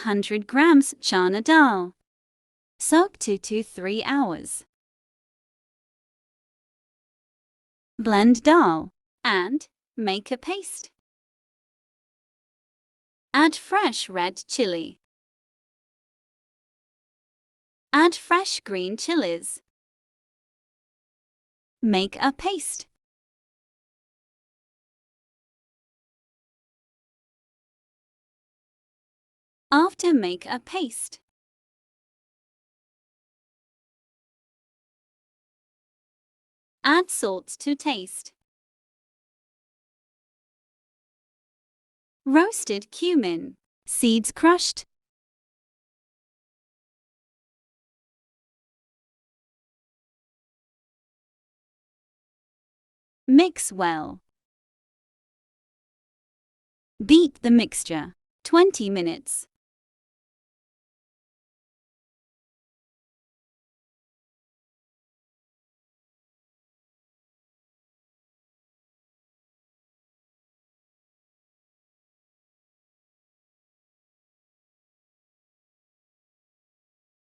500 grams chana dal. Soak 2 to 3 hours. Blend dal and make a paste. Add fresh red chili. Add fresh green chilies. Make a paste. After make a paste. Add salt to taste. Roasted cumin, seeds crushed. Mix well. Beat the mixture 20 minutes.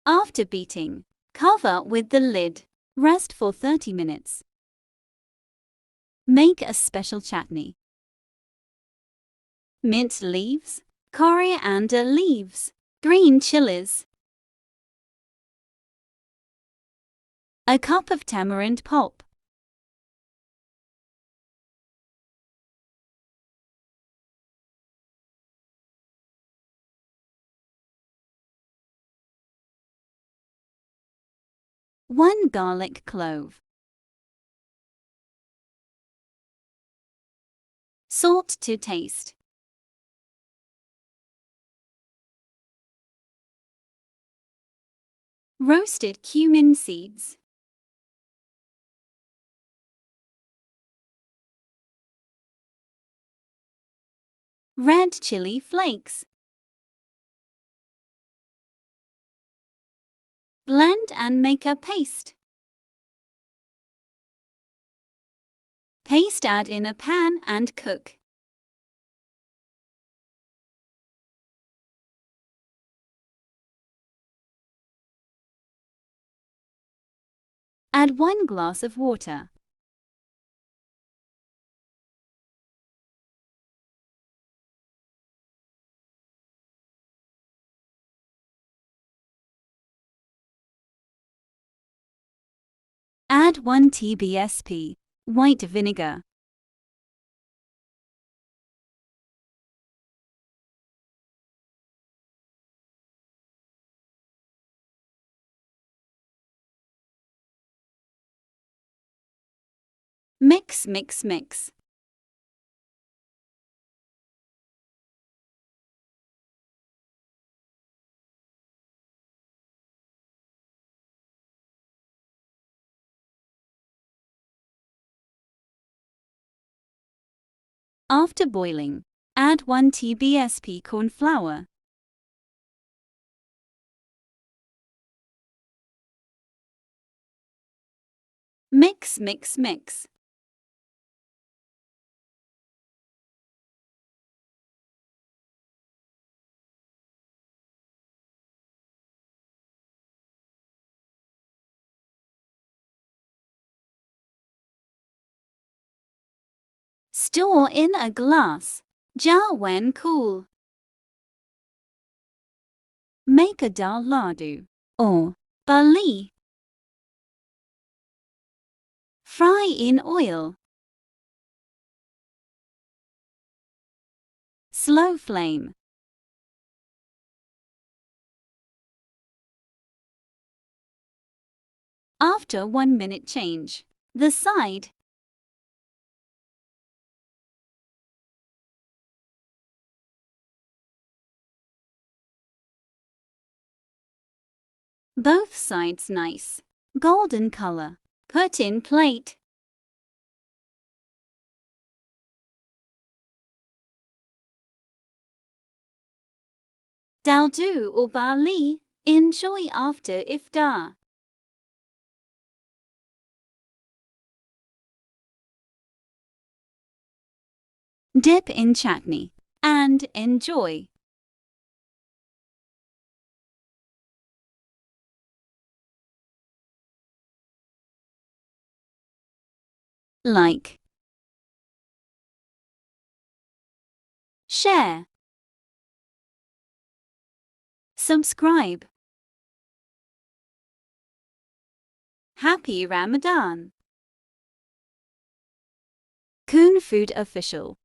After beating, cover with the lid. Rest for 30 minutes. Make a special chutney. Mint leaves, coriander leaves, green chilies. A cup of tamarind pulp. One garlic clove. Salt to taste. Roasted cumin seeds. Red chili flakes. Blend and make a paste. Paste add in a pan and cook. Add 1 glass of water. Add 1 tablespoon white vinegar. Mix. After boiling, add 1 tablespoon corn flour. Mix. Store in a glass jar when cool. Make a dal ladoo or bhaly. Fry in oil. Slow flame. After 1 minute change the side. Both sides nice golden color. Put in plate. Ladoo or bhaly, enjoy after iftar. Dip in chutney and enjoy. like, share, subscribe. Happy Ramadan! Kun Food Official.